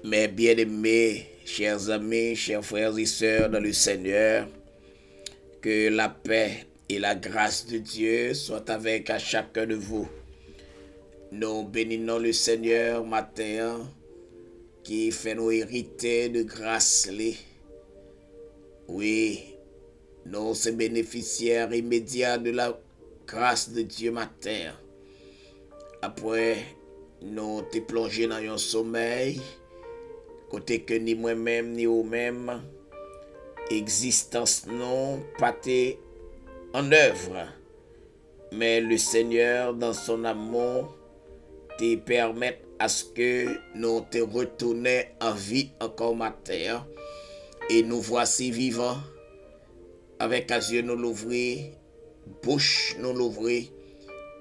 Mes bien-aimés, chers amis, chers frères et sœurs dans le Seigneur, que la paix et la grâce de Dieu soient avec à chacun de vous. Nous bénissons le Seigneur matin qui fait nous hériter de grâce. Oui, nous sommes bénéficiaires immédiats de la grâce de Dieu matin. Après, nous t'es plongé dans un sommeil, côté que ni moi-même ni vous-même, existence non pas en œuvre. Mais le Seigneur, dans son amour, te permet à ce que nous te retournions en vie encore matin. Et nous voici vivants, avec les yeux nous l'ouvrir, bouche nous l'ouvrir,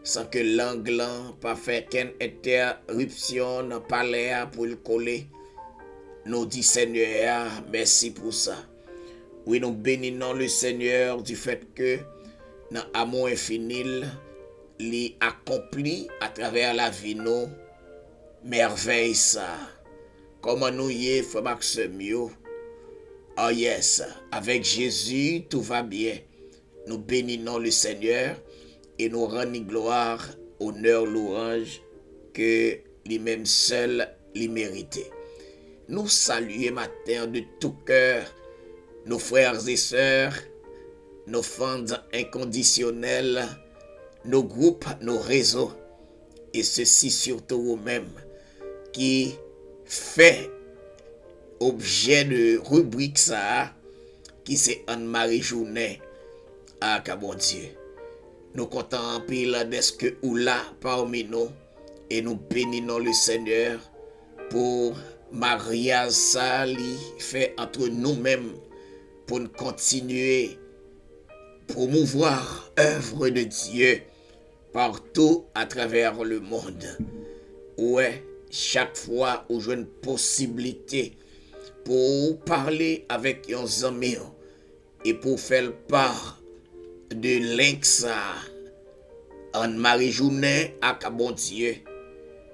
sans que langue pas fait qu'une interruption dans le palais pour le coller. Nous disons Seigneur, merci pour ça. Oui, nous bénissons le Seigneur du fait que dans l'amour infini, il accompli à travers la vie nous, merveille ça. Comment nous y est, frère Maxime, oh yes, avec Jésus, tout va bien. Nous bénissons le Seigneur et nous rendons gloire, honneur, louange que lui-même seul lui méritait. Nous saluons matin de tout cœur nos frères et sœurs, nos fans inconditionnels, nos groupes, nos réseaux, et ceci surtout vous-même qui fait objet de rubrique ça, qui c'est Anne-Marie Journet, ah, bon Dieu. Nous comptons en pile d'est-ce que ou là parmi nous, et nous bénissons le Seigneur pour mariage ça fait entre nous-mêmes pour nous continuer promouvoir l'œuvre de Dieu partout à travers le monde. Ouais, chaque fois où j'ai une possibilité pour parler avec un ami et pour faire part de l'inxa Anne-Marie Journet à bon Dieu,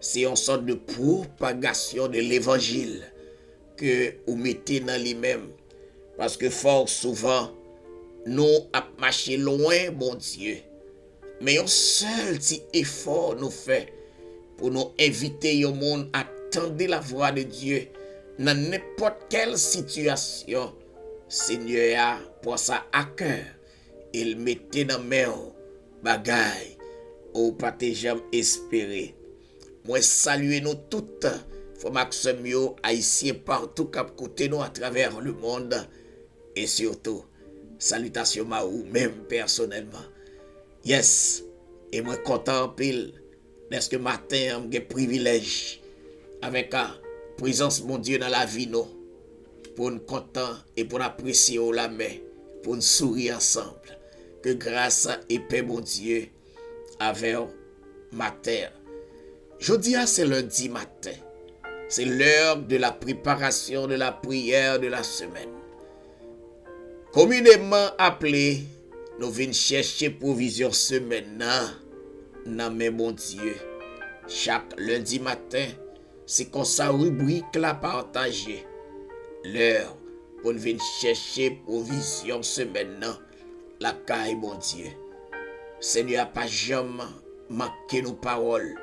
c'est une sorte de propagation de l'évangile que vous mettez dans lui-même. Parce que fort souvent, nous avons marché loin, bon Dieu. Mais un seul petit effort nous fait pour nous inviter le monde à attendre la voix de Dieu dans n'importe quelle situation. Seigneur, pour ça à cœur, il mettait dans mes bagailles ou pas jamais espérer. Moi, saluer nous toutes, frère Maxime, haïtiens partout cap côté nous à travers le monde. Et surtout, salutations à vous même personnellement. Yes, et moi content pile, parce que matin, j'ai privilège avec la présence de mon Dieu dans la vie, nous, pour nous content et pour apprécier la main, pour nous sourire ensemble. Que grâce et paix, mon Dieu, avec ma terre. Jeudi, c'est lundi matin. C'est l'heure de la préparation de la prière de la semaine. Communément appelé, nous venons chercher provision semaine dans mes bon Dieu. Chaque lundi matin, c'est comme ça rubrique la partager. L'heure pour nous venir chercher provision semaine la caille bon Dieu. Seigneur pas jamais manqué nos paroles.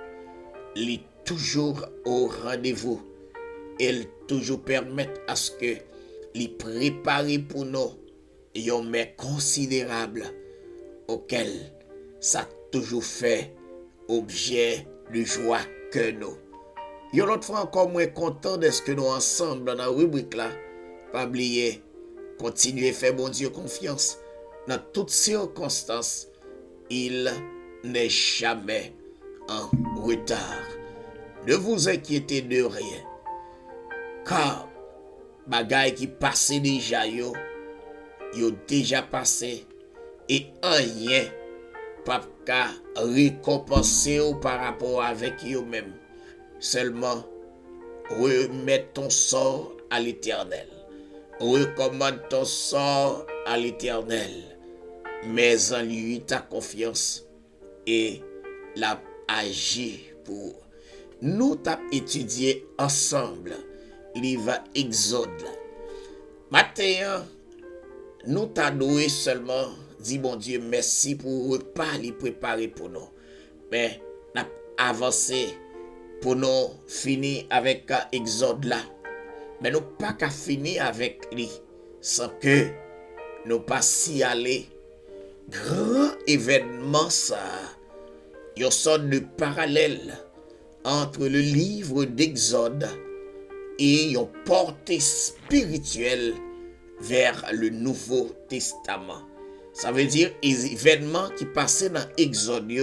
Il est toujours au rendez-vous. Il toujours permet à ce que il prépare pour nous un mets considérable auquel ça toujours fait objet de joie que nous. Et l'autre fois encore moins content de ce que nous ensemble dans la rubrique là. Pas oublier, continuer à faire bon Dieu confiance. Dans toutes circonstances, il n'est jamais en retard. Ne vous inquiétez de rien. Car bagay qui passe déjà yo déjà passé et rien pas qu'à récompenser par rapport avec eux-mêmes. Seulement remettre ton sort à l'Éternel. Recommande ton sort à l'Éternel. mais en lui ta confiance et l'a agi pour. Nous t'avons étudié ensemble livre Exode. Maintenant, nous t'adoué seulement, dit bon Dieu, merci pour le repas li préparé pour nous. Mais nous avons avancé pour nous finir avec Exode là. Mais nous pas qu'à finir avec lui sans que nous pas si aller. Grand événement ça. Il y a une sorte de parallèle entre le livre d'Exode et une portée spirituelle vers le Nouveau Testament. Ça veut dire les événements qui passaient dans Exode, il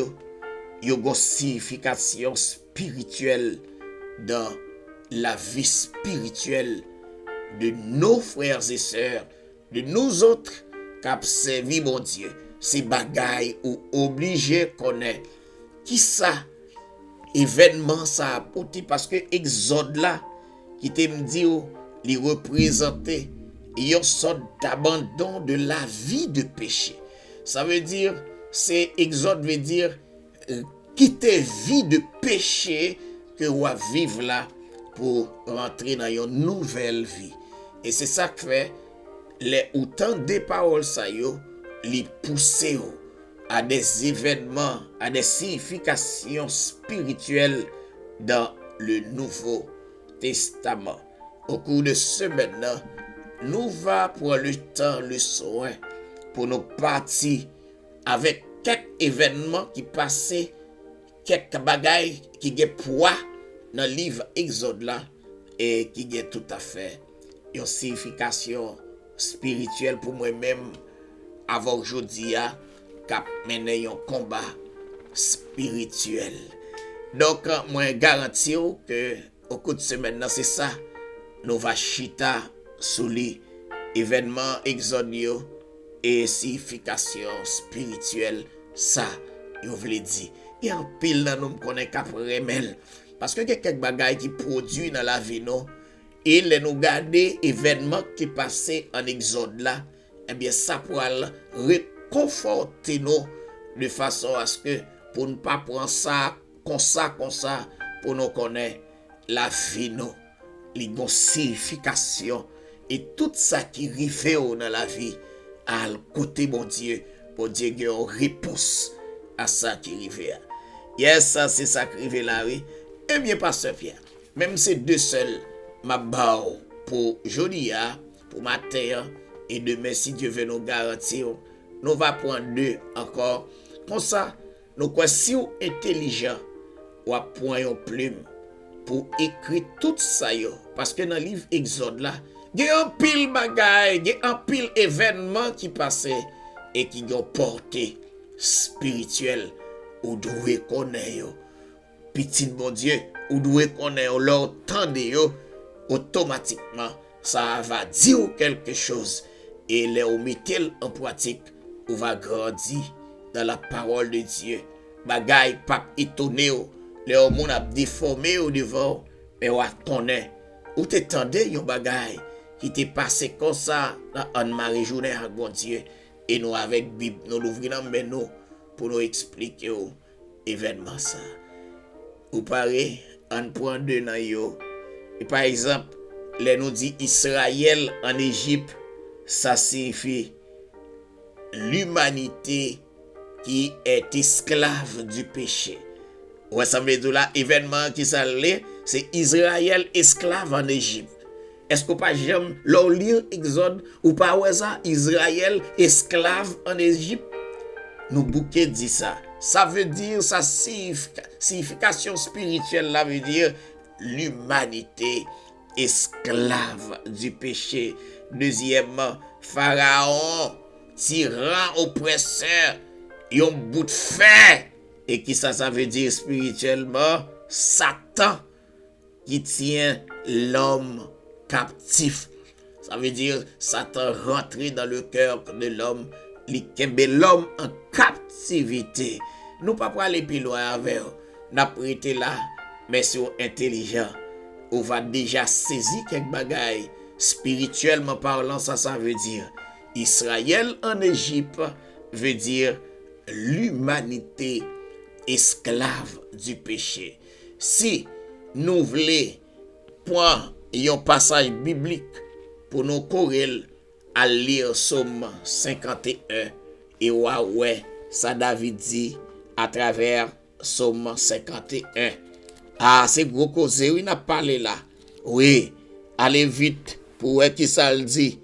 y a une signification spirituelle dans la vie spirituelle de nos frères et sœurs, de nous autres qui avons servi mon Dieu. Ces bagailles ou obligés connaître qui ça événement ça a apporté parce que Exode là qui te me dit il représentait une sorte d'abandon de la vie de péché. Ça veut dire c'est Exode veut dire quitter vie de péché que on va vivre là pour rentrer dans une nouvelle vie. Et c'est ça que fait les autant des paroles ça yo les pousser à des événements, à des significations spirituelles dans le Nouveau Testament. Au cours de ce maintenant, nous va prendre le temps, le soin pour nous partir avec quelques événements qui passaient, quelques bagailles qui ont poids dans le livre Exode là et qui ont tout à fait une signification spirituelle pour moi-même avant aujourd'hui cap mener un combat spirituel. Donc moi garantis que au cours de semaine c'est ça nous va chita sur les événements exodio et signification spirituelle ça je voulais dire et en pile là nous connaît cap remel parce que il y a quelques bagailles qui produit dans la vie nous et les nous garder événements qui passaient en exode là eh bien ça pourra réconforter nous de façon à ce que pour ne pas prendre ça comme ça pour nous connaître la vie nous les significations et tout ça qui arrive dans la vie à côté mon Dieu pour dire qu'il y a une réponse à ça qui arrive. Yes, ça c'est ça qui arrive là oui. Eh bien pasteur Pierre, même ces deux seuls ma bao pour jeudi pour matin et demain si Dieu veut nous garantir, nous va prendre deux encore. Comme ça, nous quoi si ou intelligent ou à point une plume pour écrire tout ça yo parce que dans le livre Exode là, il y a un pile bagaille, il y a un pile événement qui passait et qui ont porté spirituel ou doit connaître petit bon Dieu ou doit connaître leur temps de yo automatiquement ça va dire quelque chose et les mettez en pratique ou va grandir dans la parole de Dieu. Bagaille pas étonné les hommes a déformé au devant mais on connaît ou t'entendais yon bagaille qui t'est passé comme ça dans Anne-Marie journée avec bon Dieu et nous avec Bible nous l'ouvrir dans nous pour nous expliquer événement ça ou pareil on prend deux dans yo et par exemple les nous dit Israël en Égypte ça signifie l'humanité qui est esclave du péché. Ouais, ça veut dire là, événement qui s'allait, c'est Israël esclave en Égypte. Est-ce que pas jamais lire Exode ou pas ouais ça Israël esclave en Égypte? Nous bouquet dit ça. Ça veut dire sa signification spirituelle là veut dire l'humanité esclave du péché. Deuxièmement, Pharaon, tyran oppresseur, yon bout de fer. Et qui ça veut dire spirituellement? Satan qui tient l'homme captif. Ça veut dire Satan rentré dans le cœur de l'homme, li kembe l'homme en captivité. Nous pas aller plus loin avec n'a prêté là, mais si on intelligent, on va déjà saisir quelques bagailles spirituellement parlant ça veut dire Israël en Égypte, veut dire l'humanité esclave du péché. Si nous voulons prendre un passage biblique pour nous courir à lire Somme 51 et ouais, ça David dit à travers Somme 51. Ah, c'est gros cause, oui, n'a parlé là. Oui, allez vite pour voir qui ça le dit.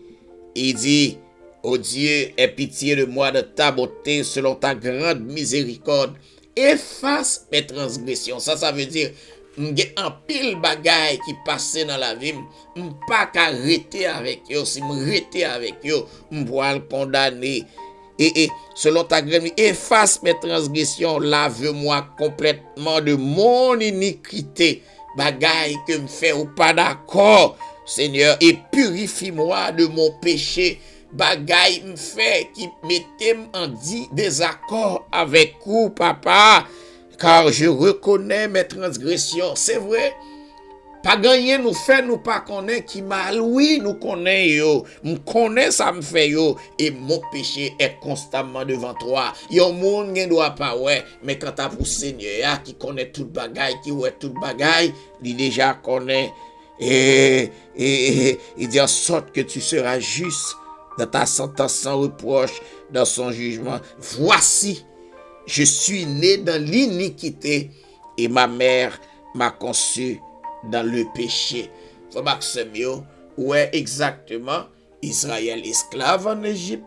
Il dit, oh Dieu, aie pitié de moi de ta beauté selon ta grande miséricorde. Efface mes transgressions. Ça veut dire, m'gè un pile bagay qui passait dans la vie, m'pas qu'à arrêter avec yo. Si m'arrêter avec yo, m'poil le condamner. Et selon ta grande, efface mes transgressions, lave-moi complètement de mon iniquité. Bagay que me fait ou pas d'accord, Seigneur, et purifie-moi de mon péché. Bagay me fait qui mettait en désaccord avec vous, papa, car je reconnais mes transgressions. C'est vrai. Pas gagner nous fait nous pas connaît qui mal, oui nous connaît yo, me connaît ça me fait yo, et mon péché est constamment devant toi. Yon monde ne doit pas ouais, mais quand t'as pour Seigneur qui connaît toute bagaille, qui ouais toute bagaille, il déjà connaît et il dit en sorte que tu seras juste dans ta sentence sans reproche, dans son jugement. Voici, je suis né dans l'iniquité et ma mère m'a conçu dans le péché. Faut Maximio, ouais exactement, Israël esclave en Égypte,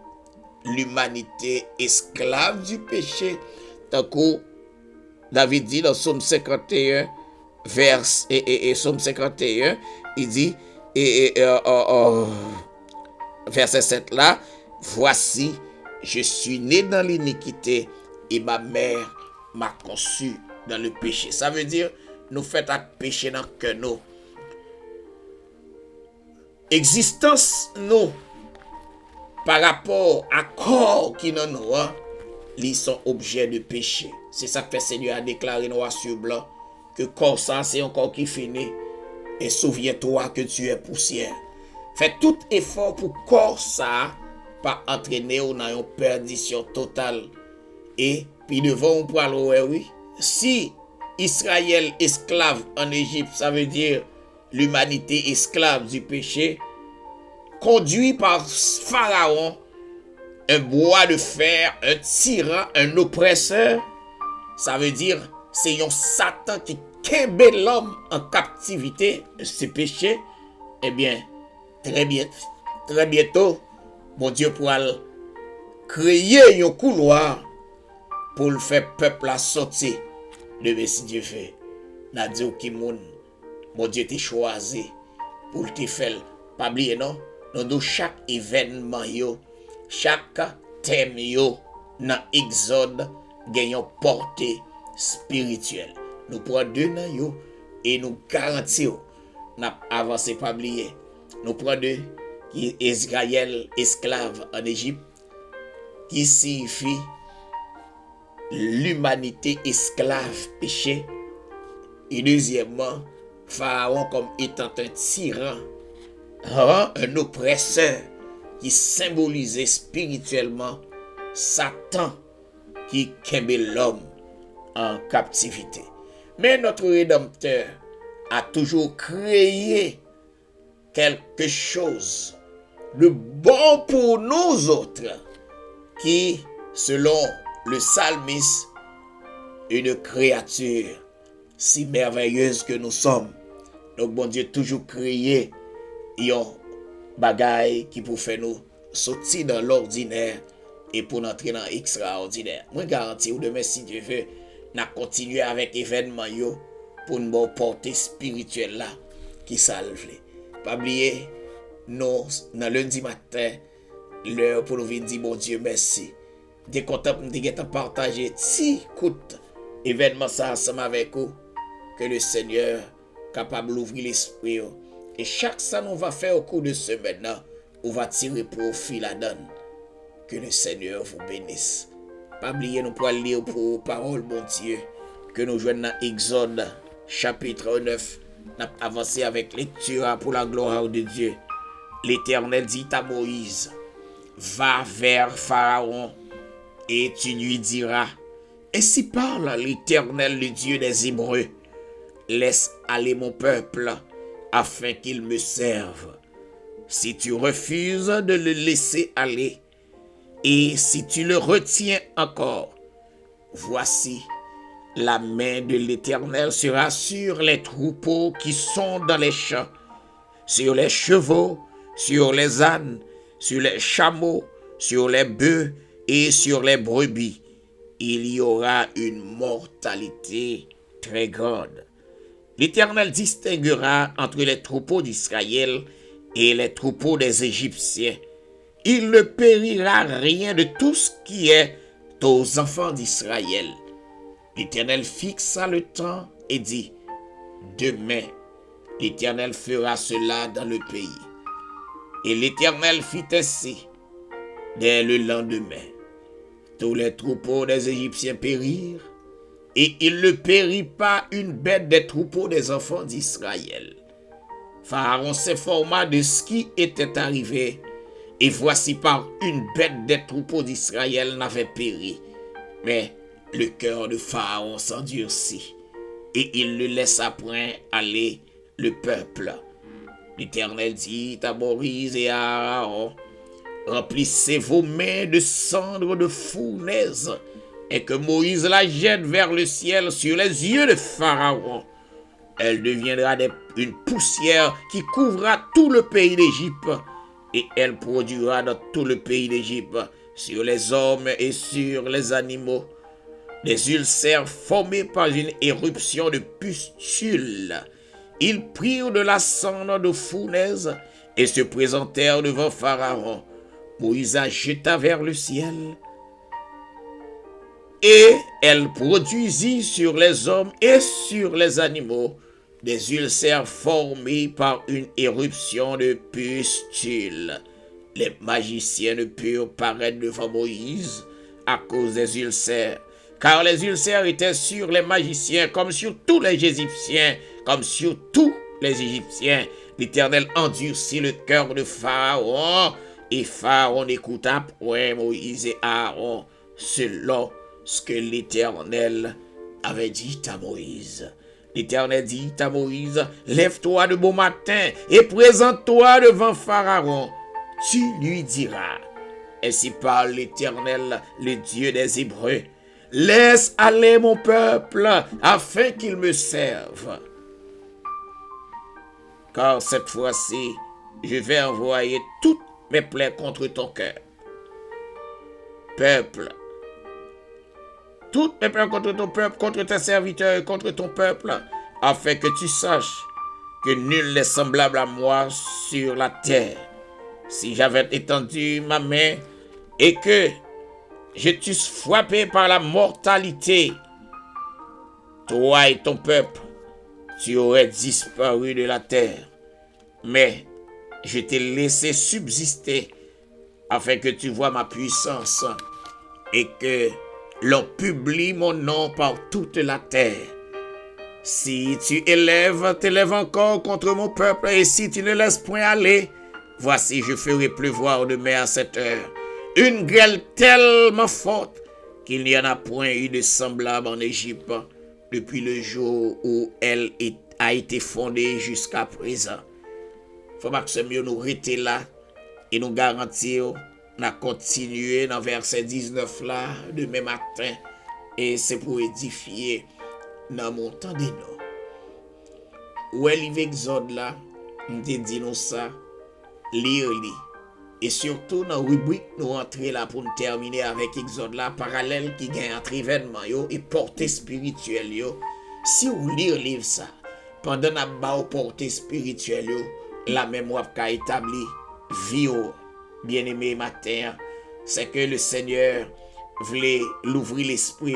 l'humanité esclave du péché. Tant que David dit dans Somme 51, Somme 51, il dit, verset 7 là, voici, je suis né dans l'iniquité et ma mère m'a conçu dans le péché. Ça veut dire, nous fait un péché dans que nous. Existence nous par rapport à corps qui dans nous, ils sont objets de péché. C'est ça que le Seigneur a déclaré noir sur blanc que corps ça c'est un corps qui finit et souviens-toi que tu es poussière. Fais tout effort pour corps ça pas entraîner ou dans une perdition totale. Et puis devant on parle oui, si Israël esclave en Égypte, ça veut dire l'humanité esclave du péché, conduit par Pharaon, un bois de fer, un tyran, un oppresseur, ça veut dire c'est un Satan qui kembe l'homme en captivité, ce péché. Eh bien, très bientôt, mon Dieu pourra créer un couloir pour le faire peuple à sortir. Le Messie Dieu fait. N'a dit qui mon Dieu t'a choisi pour te faire. Pas oublier non. Dans chaque événement yo, chaque thème yo, dans Exode, gagne une portée spirituelle. Nous prenons deux dans yo et nous garantissons n'a avancé pas oublier. Nous prenons deux qui Israël esclave en Égypte qui signifie l'humanité esclave péché. Et deuxièmement, Pharaon comme étant un tyran, un oppresseur qui symbolisait spirituellement Satan qui kembe l'homme en captivité. Mais notre Rédempteur a toujours créé quelque chose de bon pour nous autres qui, selon le psalmiste, une créature si merveilleuse que nous sommes. Donc, bon Dieu, toujours créé un bagaille qui pour faire nous sortir dans l'ordinaire et pour entrer dans l'extraordinaire. Moi, garantis ou demain, si Dieu veut, n'a continuer avec événement yo pour nous porter spirituelle là qui salve. Pas oublier, nous, dans lundi matin, l'heure pour nous venir dire, bon Dieu, merci. Dès qu'on t'a partagé, si écoute, événement ça ensemble avec vous, que le Seigneur capable d'ouvrir l'esprit. Et chaque ça nous va faire au cours de ce maintenant, on va tirer profit la donne. Que le Seigneur vous bénisse. Pas oublier, nous pourrons lire pour parole, bon Dieu, que nous joignons dans Exode, chapitre 9. Nous avons avancé avec lecture pour la gloire de Dieu. L'Éternel dit à Moïse, va vers Pharaon Et tu lui diras, ainsi parle l'Éternel, le Dieu des Hébreux, laisse aller mon peuple, afin qu'il me serve. Si tu refuses de le laisser aller, et si tu le retiens encore, voici, la main de l'Éternel sera sur les troupeaux qui sont dans les champs, sur les chevaux, sur les ânes, sur les chameaux, sur les bœufs et sur les brebis. Il y aura une mortalité très grande. L'Éternel distinguera entre les troupeaux d'Israël et les troupeaux des Égyptiens. Il ne périra rien de tout ce qui est aux enfants d'Israël. L'Éternel fixa le temps et dit, demain, l'Éternel fera cela dans le pays. Et l'Éternel fit ainsi. Dès le lendemain, tous les troupeaux des Égyptiens périrent, et il ne périt pas une bête des troupeaux des enfants d'Israël. Pharaon s'informa de ce qui était arrivé, et voici par une bête des troupeaux d'Israël n'avait péri. Mais le cœur de Pharaon s'endurcit, et il ne laissa point aller le peuple. L'Éternel dit à Moïse et à Aaron, remplissez vos mains de cendres de fournaise, et que Moïse la jette vers le ciel sur les yeux de Pharaon. Elle deviendra une poussière qui couvrira tout le pays d'Égypte, et elle produira dans tout le pays d'Égypte, sur les hommes et sur les animaux, des ulcères formés par une éruption de pustules. Ils prirent de la cendre de fournaise et se présentèrent devant Pharaon. Moïse la jeta vers le ciel, et elle produisit sur les hommes et sur les animaux des ulcères formés par une éruption de pustules. Les magiciens ne purent paraître devant Moïse à cause des ulcères, car les ulcères étaient sur les magiciens comme sur tous les Égyptiens, comme sur tous les Égyptiens. L'Éternel endurcit le cœur de Pharaon, et Pharaon n'écouta point Moïse et Aaron selon ce que l'Éternel avait dit à Moïse. L'Éternel dit à Moïse, lève-toi de bon matin et présente-toi devant Pharaon. Tu lui diras, ainsi parle l'Éternel, le Dieu des Hébreux, laisse aller mon peuple afin qu'il me serve. Car cette fois-ci, je vais envoyer toutes mes plaies contre ton cœur. Peuple, toutes mes plaies contre ton peuple, contre tes serviteurs et contre ton peuple, afin que tu saches que nul n'est semblable à moi sur la terre. Si j'avais étendu ma main et que je t'eusse frappé par la mortalité, toi et ton peuple, tu aurais disparu de la terre. Mais je t'ai laissé subsister afin que tu vois ma puissance et que l'on publie mon nom par toute la terre. Si tu t'élèves encore contre mon peuple, et si tu ne laisses point aller, voici je ferai pleuvoir demain à cette heure une grêle tellement forte qu'il n'y en a point eu de semblable en Égypte depuis le jour où elle a été fondée jusqu'à présent. Faut que c'est mieux nous rester là et nous garantir on a continué dans verset 19 là demain matin, et c'est pour édifier dans mon temps de nous. Où est livre Exode là, on te dit nous ça, lire li. Et surtout dans la rubrique nous entrer là pour nous terminer avec Exode là, parallèle qui gagne entre événements yo et portée spirituelle yo. Si vous lire livre ça, pendant la bas portée spirituelle yo, la mémoire qu'a établi vie bien-aimé matin, c'est que le Seigneur voulait l'ouvrir l'esprit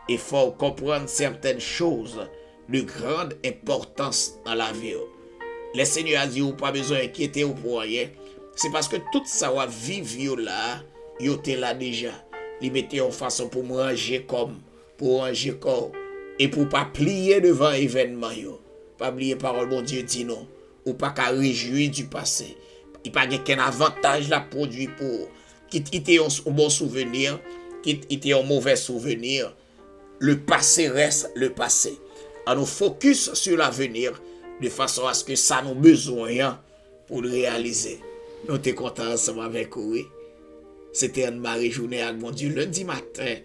et faut comprendre certaines choses de grande importance dans la vie. Le Seigneur a dit ou pas besoin d'inquiéter ou pour rien. C'est parce que tout ça va vivre là, yo te là déjà. Il mettait en façon pour manger comme, pour ranger corps et pour pas plier devant événement yo. Pas oublier parole bon Dieu dit non, ou pas qu'à réjouir du passé. Il n'y a pas qu'un avantage la produit pour quitter un bon souvenir qui était un mauvais souvenir. Le passé reste le passé. On nous focus sur l'avenir de façon à ce que ça nous besoin pour le réaliser. Nous sommes contents ensemble avec vous. C'était Anne-Marie Journée avec mon Dieu lundi matin,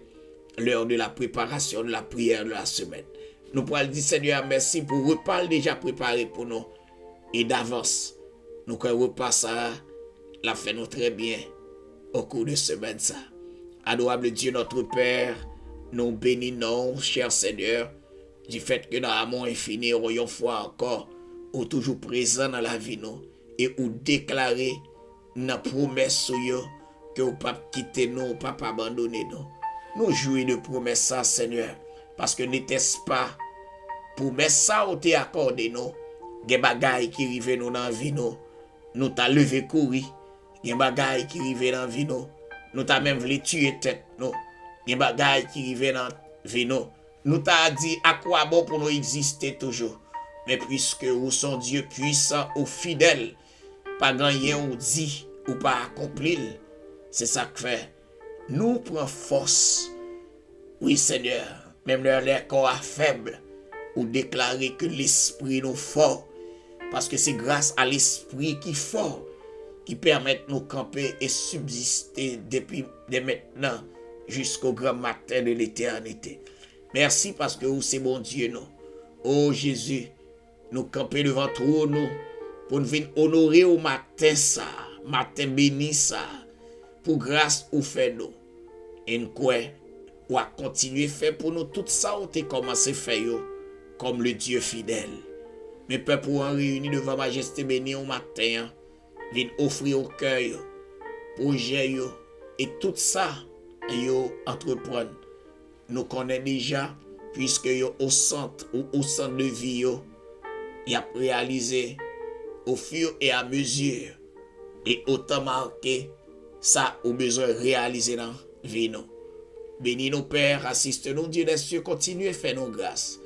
l'heure de la préparation de la prière de la semaine. Nous pourrons dire Seigneur merci pour le repas déjà préparé pour nous. Et d'avance, nous croyons repas ça, l'a fait nous très bien au cours de semaine ça. Adorable Dieu notre Père, nous bénissons, cher Seigneur, du fait que dans l'amour infini, une fois encore, ou toujours présent dans la vie nous, et ou déclarer nos promesses sur nous, que vous ne pas quitter nous, pas abandonner nous. Nous jouons de promesses ça, Seigneur, parce que n'était-ce pas promesse ça ou t'es accordé nous, des bagailles qui arrivent nous dans la vie nous t'a levé courir, des bagailles qui arrivent dans la vie nous t'a même voulu tuer tête nous, des bagailles qui arrivent dans la vie nous t'a dit à quoi bon pour nous exister toujours. Mais puisque vous sont Dieu puissant ou fidèle, pas gagner ou dit ou pas accomplir, c'est ça que fait. Nous prenons force. Oui Seigneur, même leur corps faible, ou déclarer que l'esprit nous fort. Parce que c'est grâce à l'esprit qui est fort, qui permet de nous camper et subsister depuis dès maintenant jusqu'au grand matin de l'éternité. Merci parce que vous c'est bon Dieu nous. Oh Jésus, nous camper devant toi nous pour nous venir honorer au matin ça, matin béni ça, pour grâce ou fait nous. Et nous quoi, ou à continuer faire pour nous tout ça ou t'es commencé faire comme le Dieu fidèle. Mes peuples en réunis devant majesté béni au matin, viennent offrir au cœur, projet et tout ça, yo entreprendre. Nous connaissons déjà, puisque yo au centre de vie, y a réalisé au fur et à mesure, et autant marqué, ça au besoin de réaliser dans la vie. Bénis nos pères, assiste-nous, Dieu des cieux, continue et fais nos grâces.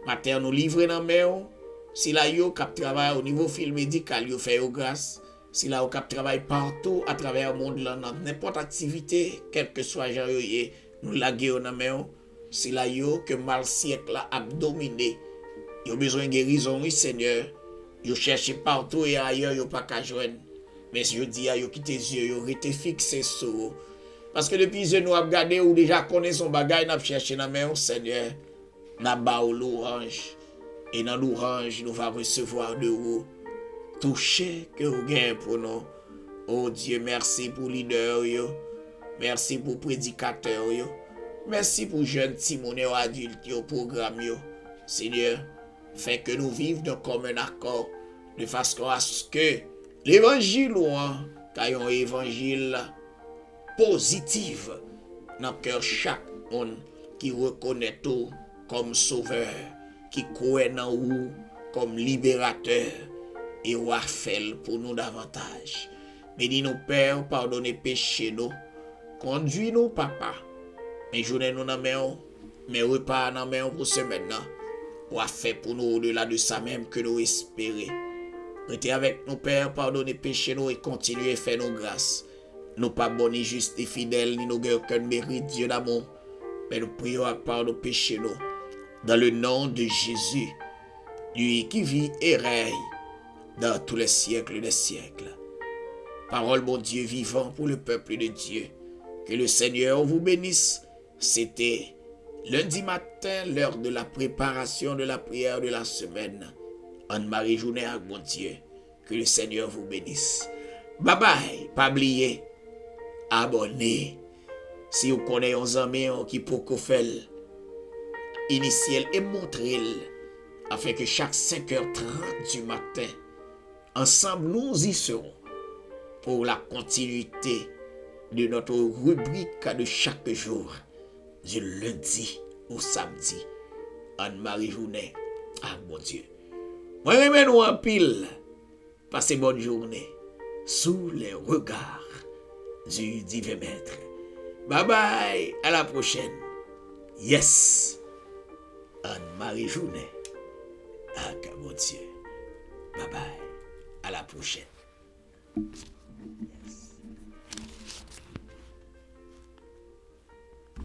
Matin, nous livrer dans main, si la yo cap travail au niveau fil médical, yo fait grâce. Si la yo cap travail partout à travers le monde, là, n'importe activité, quel que soit genre nous laguer dans main. Si la yo que mal siècle a dominé, yo besoin de guérison, oui Seigneur. Yo cherche partout et ailleurs, yo pas qu'à joindre. Mais si je dis à yo quitter les yeux, yo rete fixé sur. Parce que depuis que nous avons regardé ou déjà connaît son bagage, nous avons cherché dans main, Seigneur. N'a ba ou l'orange. Et dans l'orange, nous allons recevoir de vous. Toucher que vous gagnez pour nous. Oh Dieu, merci pour leader, yo. Merci pour prédicateur, yo. Merci pour jeunes timonés ou adultes au programme, yo. Seigneur, fais que nous vivions dans commun accord, de façon à ce que l'évangile ou un évangile positif dans le cœur chaque monde qui reconnaît tout comme sauveur, qui croit en vous comme libérateur et ou a fait pour nous davantage. Bénis nos pères, pardonnez péché nous, conduis nous papa, mais journée nous dans main, mais repas dans main pour ce maintenant, ou a fait pour nous au-delà de ça même que nous espérer. Restez avec nos pères, pardonnez péché nous et continuez à faire nos grâces. Nous pas bons ni justes et fidèles, ni nous guère aucun mérite, Dieu d'amour, mais nous prions à part nos péchés nous. Dans le nom de Jésus, lui qui vit et règne dans tous les siècles des siècles. Parole, mon Dieu vivant pour le peuple de Dieu. Que le Seigneur vous bénisse. C'était lundi matin, l'heure de la préparation de la prière de la semaine. Anne-Marie Journée avec mon Dieu. Que le Seigneur vous bénisse. Bye bye. Pas oublier, abonnez. Si vous connaissez un ami qui peut faire initial et montrer afin que chaque 5h30 du matin, ensemble nous y serons pour la continuité de notre rubrique de chaque jour, du lundi au samedi. Anne-Marie Journée, ah mon Dieu. Moi, remets nous en pile. Passez bonne journée sous les regards du divin maître. Bye bye, à la prochaine. Yes, Anne-Marie Journée. Ah, mon Dieu. Bye bye, à la prochaine.